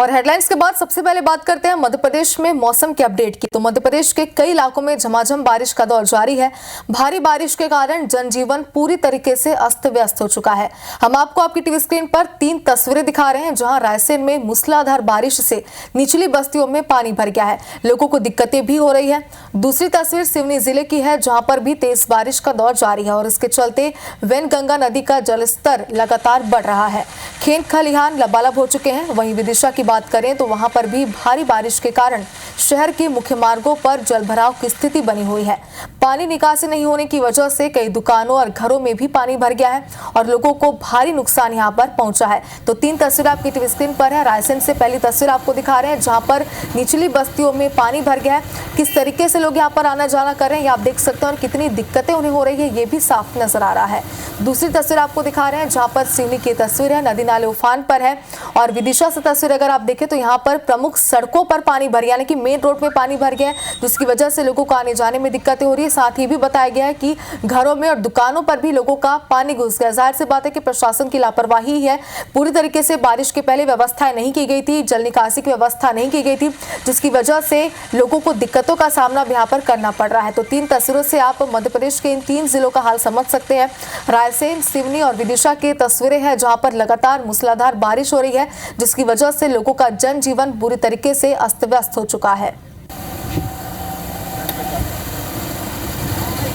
और हेडलाइंस के बाद सबसे पहले बात करते हैं मध्य प्रदेश में मौसम के अपडेट की। तो मध्य प्रदेश के कई इलाकों में झमाझम बारिश का दौर जारी है। भारी बारिश के कारण जनजीवन पूरी तरीके से अस्त व्यस्त हो चुका है। हम आपको आपकी टीवी स्क्रीन पर 3 तस्वीरें दिखा रहे हैं जहां रायसेन में मूसलाधार बारिश से निचली बस्तियों में पानी भर गया है, लोगों को दिक्कतें भी हो रही है। दूसरी तस्वीर सिवनी जिले की है जहाँ पर भी तेज बारिश का दौर जारी है और इसके चलते वैनगंगा नदी का जलस्तर लगातार बढ़ रहा है। खेत खलिहान लबालब हो चुके हैं। वहीं विदिशा की बात करें तो वहां पर भी भारी बारिश के कारण शहर के मुख्य मार्गों पर जलभराव की स्थिति बनी हुई है। पानी निकासी नहीं होने की वजह से कई दुकानों और घरों में भी पानी भर गया है और लोगों को भारी नुकसान यहां पर पहुंचा है। तो 3 तस्वीर आपकी टीवी स्क्रीन पर है। रायसेन से पहली तस्वीर आपको दिखा रहे हैं जहां पर निचली बस्तियों में पानी भर गया है। किस तरीके से लोग यहाँ पर आना जाना कर रहे हैं ये आप देख सकते हैं और कितनी दिक्कतें उन्हें हो रही है ये भी साफ नजर आ रहा है। दूसरी तस्वीर आपको दिखा रहे हैं जहां पर सिवनी की तस्वीर है, नदी नाले उफान पर है। और विदिशा से तस्वीर अगर आप देखें तो यहाँ पर प्रमुख सड़कों पर पानी भर गया, यानी कि मेन रोड में पानी भर गया है, जिसकी वजह से लोगों को आने जाने में दिक्कतें हो रही है। साथ ही भी बताया गया है कि घरों में और दुकानों पर भी लोगों का पानी घुस गया। जाहिर सी बात है कि प्रशासन की लापरवाही है। पूरी तरीके से बारिश के पहले व्यवस्थाएं नहीं की गई थी, जल निकासी की व्यवस्था नहीं की गई थी, जिसकी वजह से लोगों को दिक्कतों का सामना यहाँ पर करना पड़ रहा है। तो 3 तस्वीरों से आप मध्य प्रदेश के इन 3 जिलों का हाल समझ सकते हैं। रायसेन, सिवनी और विदिशा की तस्वीरें हैं जहां पर लगातार मूसलाधार बारिश हो रही है, जिसकी वजह से लोगों का जनजीवन बुरी तरीके से अस्त व्यस्त हो चुका है।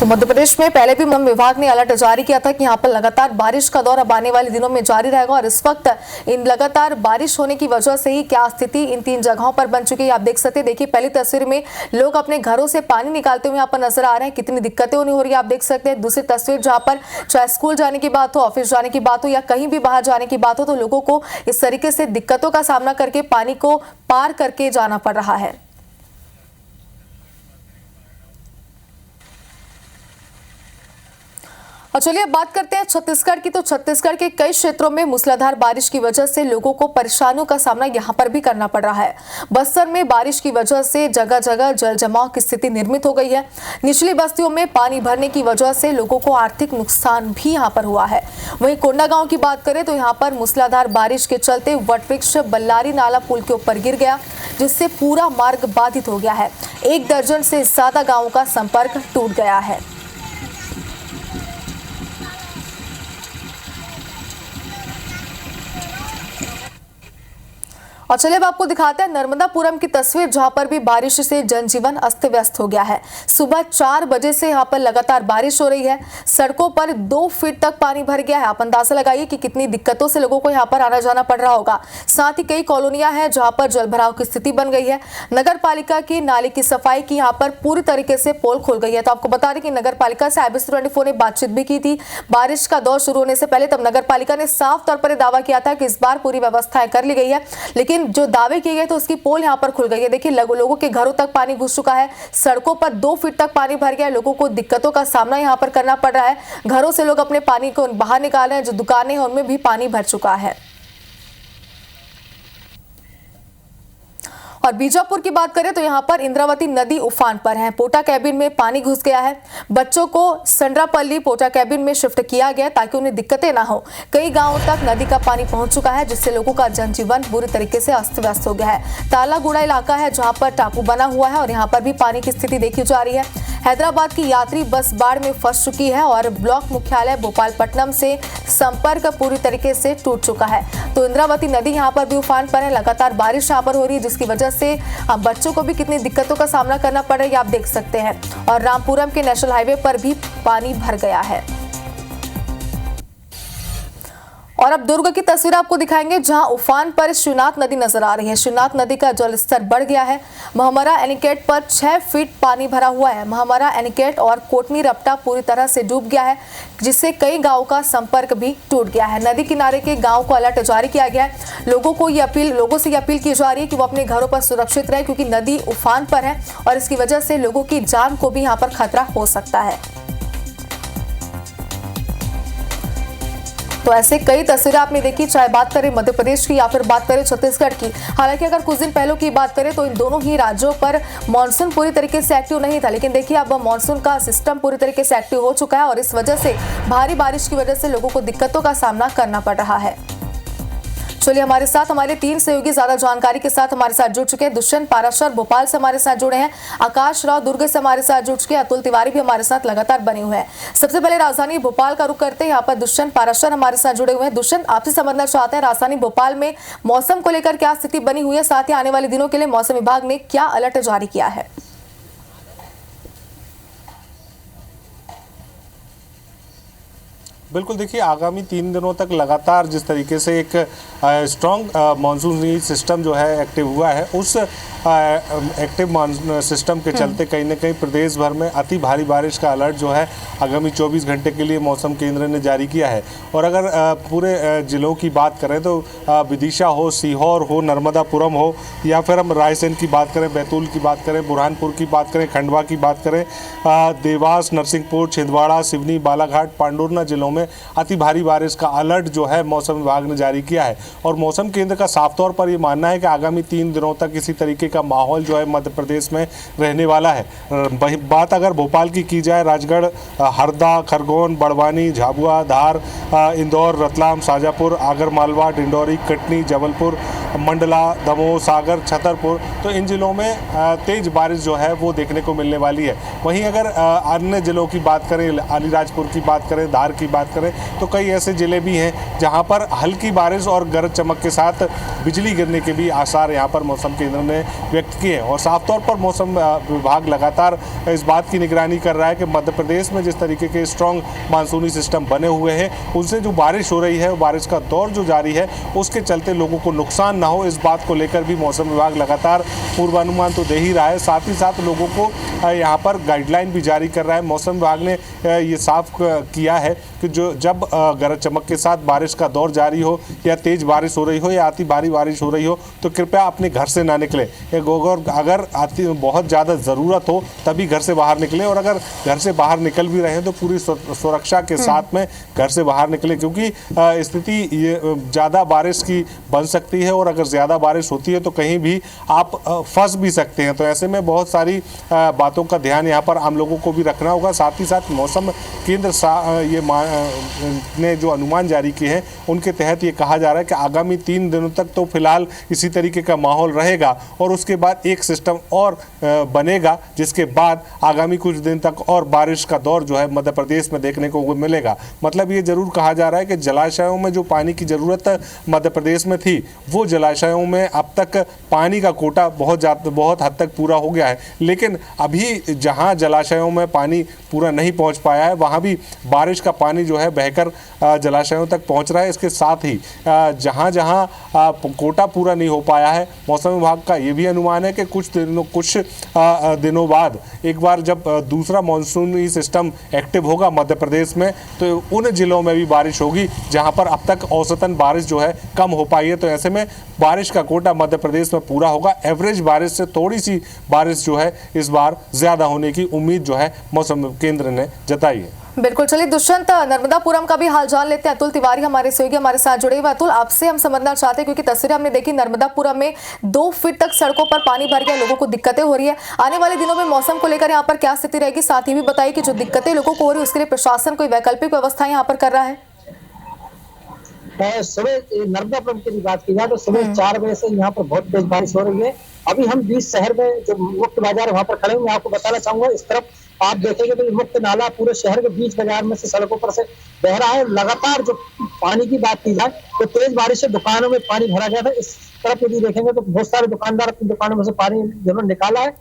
तो मध्य प्रदेश में पहले भी मौसम विभाग ने अलर्ट जारी किया था कि यहाँ पर लगातार बारिश का दौर अब आने वाले दिनों में जारी रहेगा और इस वक्त इन लगातार बारिश होने की वजह से ही क्या स्थिति इन 3 जगहों पर बन चुकी है आप देख सकते हैं। देखिए पहली तस्वीर में लोग अपने घरों से पानी निकालते हुए यहाँ पर नजर आ रहे हैं, कितनी दिक्कतें उन्हें हो रही है आप देख सकते हैं। दूसरी तस्वीर जहाँ पर चाहे स्कूल जाने की बात हो, ऑफिस जाने की बात हो या कहीं भी बाहर जाने की बात हो, तो लोगों को इस तरीके से दिक्कतों का सामना करके पानी को पार करके जाना पड़ रहा है। और चलिए अब बात करते हैं छत्तीसगढ़ की। तो छत्तीसगढ़ के कई क्षेत्रों में मूसलाधार बारिश की वजह से लोगों को परेशानियों का सामना यहां पर भी करना पड़ रहा है। बस्तर में बारिश की वजह से जगह जगह जल जमाव की स्थिति निर्मित हो गई है। निचली बस्तियों में पानी भरने की वजह से लोगों को आर्थिक नुकसान भी यहां पर हुआ है। वहीं कोंडागांव की बात करें तो यहाँ पर मूसलाधार बारिश के चलते वटवृक्ष बल्लारी नाला पुल के ऊपर गिर गया, जिससे पूरा मार्ग बाधित हो गया है। 1 दर्जन से ज्यादा गाँवों का संपर्क टूट गया है। और चलिए अब आपको दिखाते हैं नर्मदापुरम की तस्वीर जहां पर भी बारिश से जनजीवन अस्त व्यस्त हो गया है। सुबह 4 बजे से यहां पर लगातार बारिश हो रही है। सड़कों पर 2 फीट तक पानी भर गया है। आप अंदाजा लगाइए कि कितनी दिक्कतों से लोगों को यहां पर आना जाना पड़ रहा होगा। साथ ही कई कॉलोनियां हैं जहां पर जलभराव की स्थिति बन गई है। नगर पालिका की नाले की सफाई की यहाँ पर पूरी तरीके से पोल खुल गई है। तो आपको बता दें कि नगर पालिका से IBC 24 ने बातचीत भी की थी बारिश का दौर शुरू होने से पहले। तब नगर पालिका ने साफ तौर पर दावा किया था कि इस बार पूरी व्यवस्थाएं कर ली गई है, लेकिन जो दावे किए गए तो उसकी पोल यहां पर खुल गई है। देखिए लोगों के घरों तक पानी घुस चुका है। सड़कों पर 2 फीट तक पानी भर गया है। लोगों को दिक्कतों का सामना यहां पर करना पड़ रहा है। घरों से लोग अपने पानी को बाहर निकाल रहे हैं। जो दुकानें हैं उनमें भी पानी भर चुका है। और बीजापुर की बात करें तो यहाँ पर इंद्रावती नदी उफान पर है। पोटा कैबिन में पानी घुस गया है। बच्चों को संड्रापल्ली पोटा कैबिन में शिफ्ट किया गया ताकि उन्हें दिक्कतें ना हो। कई गांवों तक नदी का पानी पहुंच चुका है, जिससे लोगों का जनजीवन बुरी तरीके से अस्त व्यस्त हो गया है। तालागुड़ा इलाका है जहां पर टापू बना हुआ है और यहाँ पर भी पानी की स्थिति देखी जा रही है। हैदराबाद की यात्री बस बाढ़ में फंस चुकी है और ब्लॉक मुख्यालय भोपालपट्टनम से संपर्क पूरी तरीके से टूट चुका है। तो इंद्रावती नदी यहाँ पर भी उफान पर है। लगातार बारिश यहाँ पर हो रही है, जिसकी वजह से बच्चों को भी कितनी दिक्कतों का सामना करना पड़ रहा है आप देख सकते हैं। और रामपुरम के नेशनल हाईवे पर भी पानी भर गया है। और अब दुर्ग की तस्वीर आपको दिखाएंगे जहां उफान पर शिवनाथ नदी नजर आ रही है। शिवनाथ नदी का जलस्तर बढ़ गया है। महमरा एनीकट पर 6 फीट पानी भरा हुआ है। महमरा एनीकट और कोटनी रपटा पूरी तरह से डूब गया है, जिससे कई गांवों का संपर्क भी टूट गया है। नदी किनारे के गांव को अलर्ट जारी किया गया है। लोगों से ये अपील की जा रही है कि वो अपने घरों पर सुरक्षित रहे, क्योंकि नदी उफान पर है और इसकी वजह से लोगों की जान को भी यहाँ पर खतरा हो सकता है। तो ऐसे कई तस्वीरें आपने देखी, चाहे बात करें मध्य प्रदेश की या फिर बात करें छत्तीसगढ़ की। हालांकि अगर कुछ दिन पहले की बात करें तो इन दोनों ही राज्यों पर मानसून पूरी तरीके से एक्टिव नहीं था, लेकिन देखिए अब मानसून का सिस्टम पूरी तरीके से एक्टिव हो चुका है और इस वजह से भारी बारिश की वजह से लोगों को दिक्कतों का सामना करना पड़ रहा है। चलिए हमारे साथ हमारे 3 सहयोगी ज्यादा जानकारी के साथ हमारे साथ जुड़ चुके हैं। दुष्यंत पाराशर भोपाल से हमारे साथ जुड़े हैं, आकाश राव दुर्ग से हमारे साथ जुड़ चुके हैं, अतुल तिवारी भी हमारे साथ लगातार बने हुए हैं। सबसे पहले राजधानी भोपाल का रुख करते हैं, यहाँ पर दुष्यंत पाराशर हमारे साथ जुड़े हुए हैं। दुष्यंत, आपसे समझना चाहते हैं राजधानी भोपाल में मौसम को लेकर क्या स्थिति बनी हुई है, साथ ही आने वाले दिनों के लिए मौसम विभाग ने क्या अलर्ट जारी किया है? बिल्कुल, देखिए आगामी 3 दिनों तक लगातार जिस तरीके से एक स्ट्रॉन्ग मानसूनी सिस्टम जो है एक्टिव हुआ है, उस एक्टिव सिस्टम के चलते कहीं ना कहीं प्रदेश भर में अति भारी बारिश का अलर्ट जो है आगामी 24 घंटे के लिए मौसम केंद्र ने जारी किया है। और अगर पूरे जिलों की बात करें तो विदिशा हो, सीहोर हो, नर्मदापुरम हो, या फिर हम रायसेन की बात करें, बैतूल की बात करें, बुरहानपुर की बात करें, खंडवा की बात करें, देवास, नरसिंहपुर, छिंदवाड़ा, सिवनी, बालाघाट, पांडुरना जिलों में अति भारी बारिश का अलर्ट जो है मौसम विभाग ने जारी किया है। और मौसम केंद्र का साफ तौर पर ये मानना है कि आगामी 3 दिनों तक इसी तरीके का माहौल जो है मध्य प्रदेश में रहने वाला है। बात अगर भोपाल की जाए, राजगढ़, हरदा, खरगोन, बड़वानी, झाबुआ, धार, इंदौर, रतलाम, शाजापुर, आगरमालवा, डिंडौरी, कटनी, जबलपुर, मंडला, दमोह, सागर, छतरपुर, तो इन जिलों में तेज बारिश जो है वो देखने को मिलने वाली है। वहीं अगर अन्य जिलों की बात करें, अलीराजपुर की बात करें, धार की बात करें, तो कई ऐसे जिले भी हैं जहां पर हल्की बारिश और गरज चमक के साथ बिजली गिरने के भी आसार यहां पर मौसम केंद्र ने व्यक्त किए हैं। और साफ तौर पर मौसम विभाग लगातार इस बात की निगरानी कर रहा है कि मध्य प्रदेश में जिस तरीके के स्ट्रॉन्ग मानसूनी सिस्टम बने हुए हैं, उनसे जो बारिश हो रही है, बारिश का दौर जो जारी है, उसके चलते लोगों को नुकसान ना हो, इस बात को लेकर भी मौसम विभाग लगातार पूर्वानुमान तो दे ही रहा है। साथ ही साथ लोगों को यहाँ पर गाइडलाइन भी जारी कर रहा है। मौसम विभाग ने ये साफ किया है कि जब गरज चमक के साथ बारिश का दौर जारी हो, या तेज बारिश हो रही हो, या अति भारी बारिश हो रही हो, तो कृपया अपने घर से ना निकले। अगर बहुत ज़्यादा ज़रूरत हो तभी घर से बाहर निकले, और अगर घर से बाहर निकल भी रहे हैं तो पूरी सुरक्षा के साथ में घर से बाहर निकले, क्योंकि स्थिति ये ज़्यादा बारिश की बन सकती है, और अगर ज़्यादा बारिश होती है तो कहीं भी आप फंस भी सकते हैं। तो ऐसे में बहुत सारी बातों का ध्यान यहाँ पर आम लोगों को भी रखना होगा। साथ ही साथ मौसम केंद्र ने जो अनुमान जारी किए हैं, उनके तहत ये कहा जा रहा है कि आगामी 3 दिनों तक तो फिलहाल इसी तरीके का माहौल रहेगा, और उसके बाद एक सिस्टम और बनेगा, जिसके बाद आगामी कुछ दिन तक और बारिश का दौर जो है मध्य प्रदेश में देखने को मिलेगा। मतलब ये जरूर कहा जा रहा है कि जलाशयों में जो पानी की ज़रूरत मध्य प्रदेश में थी, वो जलाशयों में अब तक पानी का कोटा बहुत हद तक पूरा हो गया है। लेकिन अभी जहाँ जलाशयों में पानी पूरा नहीं पहुँच पाया है, वहाँ भी बारिश का पानी जो है बहकर जलाशयों तक पहुँच रहा है। इसके साथ ही जहाँ जहाँ कोटा पूरा नहीं हो पाया है, मौसम विभाग का ये भी अनुमान है कि कुछ दिनों बाद एक बार जब दूसरा मानसूनी सिस्टम एक्टिव होगा मध्य प्रदेश में, तो उन जिलों में भी बारिश होगी जहां पर अब तक औसतन बारिश जो है कम हो पाई है। तो ऐसे में बारिश का कोटा मध्य प्रदेश में पूरा होगा। एवरेज बारिश से थोड़ी सी बारिश जो है इस बार ज्यादा होने की उम्मीद जो है मौसम केंद्र ने जताई है। बिल्कुल, चलिए दुष्यंत, नर्मदापुरम का भी हाल जान लेते हैं। अतुल तिवारी हमारे सहयोगी हमारे साथ जुड़े हुए। अतुल, आपसे हम समझना चाहते हैं, क्योंकि तस्वीरें हमने देखी, नर्मदापुरम में 2 फीट तक सड़कों पर पानी भर गया, लोगों को दिक्कतें हो रही है। आने वाले दिनों में मौसम को लेकर यहाँ पर क्या स्थिति रहेगी? साथ ही भी बताइए कि जो दिक्कतें लोगों को हो रही है, उसके लिए प्रशासन कोई वैकल्पिक व्यवस्था यहाँ पर कर रहा है? सुबह नर्मदापुरम की बात की जाए तो सुबह 4 बजे से यहाँ पर बहुत तेज बारिश हो रही है। अभी हम बीच शहर में जो मुख्य बाजार है वहाँ पर खड़े हैं। मैं आपको बताना चाहूंगा, इस तरफ आप देखेंगे तो मुख्य नाला पूरे शहर के बीच बाजार में से सड़कों पर से बह रहा है। लगातार जो पानी की बात की जाए तो तेज बारिश से दुकानों में पानी भरा गया था। इस तरफ यदि देखेंगे तो बहुत सारे दुकानदार अपनी दुकानों में से पानी जिन्होंने निकाला है।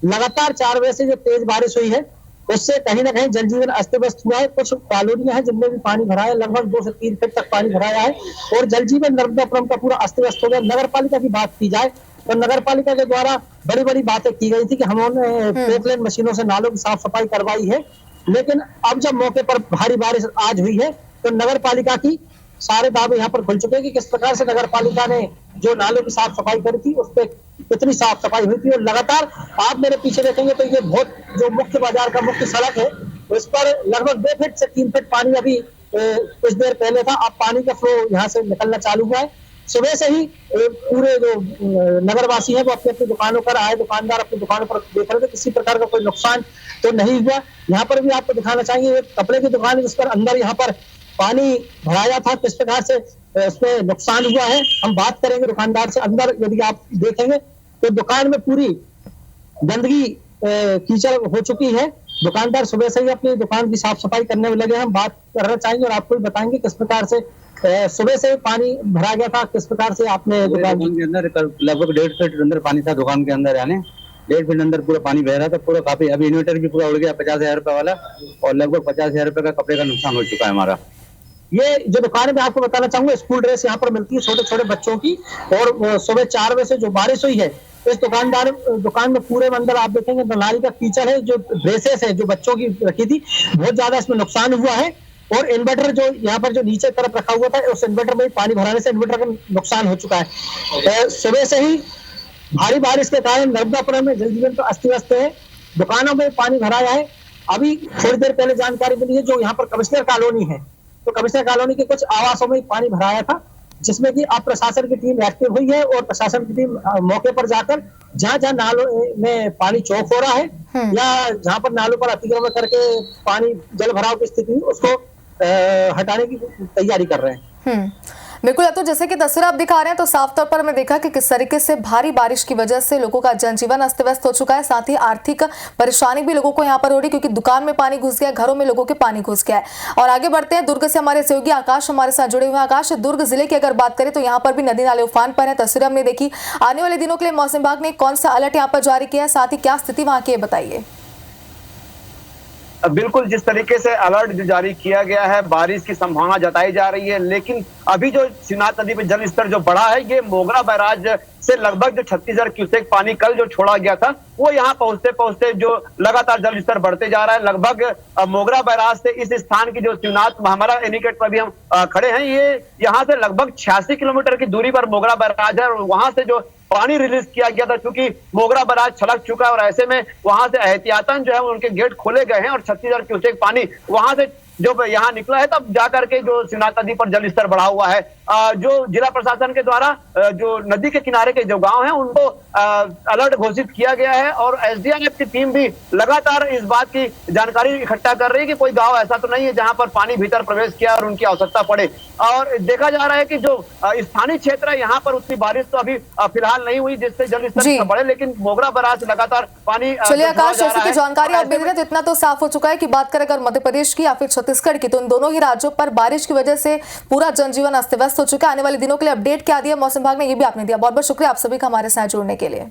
लगातार 4 बजे से जो तेज बारिश हुई है, उससे कहीं ना कहीं जनजीवन अस्त व्यस्त हुआ है। कुछ कॉलोनियां हैं जिनमें भी पानी भरा है, लगभग 2 से 3 फीट तक पानी भराया है, और जनजीवन नर्मदापुरम का पूरा अस्त व्यस्त हो गया। नगर पालिका की बात की जाए तो नगर पालिका के द्वारा बड़ी बड़ी बातें की गई थी कि हमने पोकलेन मशीनों से नालों की साफ सफाई करवाई है, लेकिन अब जब मौके पर भारी बारिश आज हुई है तो नगर पालिका की सारे दावे यहाँ पर खुल चुके हैं कि किस प्रकार से नगर पालिका ने जो नालों की साफ सफाई करी थी उस पर कितनी साफ सफाई हुई थी। और लगातार आप मेरे पीछे देखेंगे तो ये बहुत जो मुख्य बाजार का मुख्य सड़क है, उस पर लगभग 2 फीट से 3 फीट पानी अभी कुछ देर पहले था। अब पानी का फ्लो यहाँ से निकलना चालू हुआ है। सुबह से ही पूरे जो नगरवासी हैं वो अपनी अपनी दुकानों पर आए, दुकानदार अपनी दुकानों पर देख रहे थे, किसी प्रकार का कोई नुकसान तो नहीं हुआ। यहाँ पर भी आपको दिखाना चाहिए, एक कपड़े की दुकान है जिस पर अंदर यहाँ पर पानी भराया था, किस प्रकार से उसमें नुकसान हुआ है, हम बात करेंगे दुकानदार से। अंदर यदि आप देखेंगे तो दुकान में पूरी गंदगी कीचड़ हो चुकी है। दुकानदार सुबह से ही अपनी दुकान की साफ सफाई करने में लगे हैं। हम बात करना चाहेंगे और आपको भी बताएंगे किस प्रकार से सुबह से पानी भरा गया था, किस प्रकार से आपने दुकान के अंदर लगभग 1.5 फीट अंदर पानी था दुकान के अंदर, यानी 1.5 फीट अंदर पूरा पानी बह रहा था पूरा काफी। अभी इन्वर्टर भी पूरा उड़ गया 50,000 रुपए वाला, और लगभग 50,000 रुपए का कपड़े का नुकसान हो चुका है हमारा। ये जो दुकान में आपको बताना चाहूंगा, स्कूल ड्रेस यहाँ पर मिलती है छोटे छोटे बच्चों की, और सुबह 4 बजे से जो बारिश हुई है इस दुकान में पूरे अंदर आप देखेंगे नाली का कीचड़ है। जो ड्रेसेस है जो बच्चों की रखी थी, बहुत ज्यादा इसमें नुकसान हुआ है। और इन्वर्टर जो यहाँ पर जो नीचे तरफ रखा हुआ था, उस इन्वर्टर में पानी भराने से इन्वर्टर का नुकसान हो चुका है। सुबह से ही भारी बारिश के कारण नर्मदापुरम में जनजीवन तो अस्त व्यस्त है, दुकानों में पानी भराया है। अभी थोड़ी देर पहले जानकारी मिली है जो यहाँ पर कमिश्नर कॉलोनी है, तो कमिश्नर कॉलोनी के कुछ आवासों में पानी भराया था, जिसमें कि अब प्रशासन की टीम एक्टिव हुई है और प्रशासन की टीम मौके पर जाकर जहां जहां नालों में पानी चौक हो रहा है या जहां पर नालों पर अतिक्रमण करके पानी जल भराव की स्थिति उसको हटाने की तैयारी कर रहे हैं। बिल्कुल। तो जैसे कि तस्वीर आप दिखा रहे हैं तो साफ तौर पर हमने देखा कि किस तरीके से भारी बारिश की वजह से लोगों का जनजीवन अस्त व्यस्त हो चुका है, साथ ही आर्थिक परेशानी भी लोगों को यहाँ पर हो रही, क्योंकि दुकान में पानी घुस गया, घरों में लोगों के पानी घुस गया है। और आगे बढ़ते हैं, दुर्ग से हमारे सहयोगी आकाश हमारे साथ जुड़े हुए हैं। आकाश, दुर्ग जिले की अगर बात करें तो यहाँ पर भी नदी नाले उफान पर है, तस्वीरें हमने देखी। आने वाले दिनों के लिए मौसम विभाग ने कौन सा अलर्ट यहाँ पर जारी किया है, साथ ही क्या स्थिति वहाँ की है, बताइए। बिल्कुल, जिस तरीके से अलर्ट जो जारी किया गया है, बारिश की संभावना जताई जा रही है, लेकिन अभी जो शिवनाथ नदी पे जल स्तर जो बढ़ा है, ये मोगरा बैराज से लगभग जो 36,000 क्यूसेक पानी कल जो छोड़ा गया था, वो यहाँ पहुंचते पहुंचते जो लगातार जल स्तर बढ़ते जा रहा है। लगभग मोगरा बैराज से इस स्थान की जो शिवनाथ हमारा एनिकेट पर भी हम खड़े हैं, ये यहाँ से लगभग 86 किलोमीटर की दूरी पर मोगरा बैराज है, और वहां से जो पानी रिलीज किया गया था, क्योंकि मोगरा बैराज छलक चुका है और ऐसे में वहां से एहतियातन जो है उनके गेट खोले गए हैं और 36,000 क्यूसेक पानी वहां से जो यहाँ निकला है, तब जाकर के जो शिवनाथ नदी पर जल स्तर बढ़ा हुआ है। जो जिला प्रशासन के द्वारा जो नदी के किनारे के जो गांव हैं उनको अलर्ट घोषित किया गया है, और एसडीआरएफ की टीम भी लगातार इस बात की जानकारी इकट्ठा कर रही है कि कोई गांव ऐसा तो नहीं है जहां पर पानी भीतर प्रवेश किया और उनकी आवश्यकता पड़े। और देखा जा रहा है कि जो स्थानीय क्षेत्र है यहाँ पर उतनी बारिश तो अभी फिलहाल नहीं हुई जिससे जल स्तर बढ़े, लेकिन मोगरा बैराज लगातार पानी। चलिए आकाश, जैसे की जानकारी आप दे रहे हैं तो इतना तो साफ हो चुका है कि बात करें अगर मध्य प्रदेश की या फिर छत्तीसगढ़ की, तो इन दोनों ही राज्यों पर बारिश की वजह से पूरा जनजीवन अस्त व्यस्त हो चुका है। आने वाले दिनों के लिए अपडेट क्या दिया मौसम विभाग ने, ये भी आपने दिया। बहुत बहुत शुक्रिया आप सभी का हमारे साथ जुड़ने के लिए।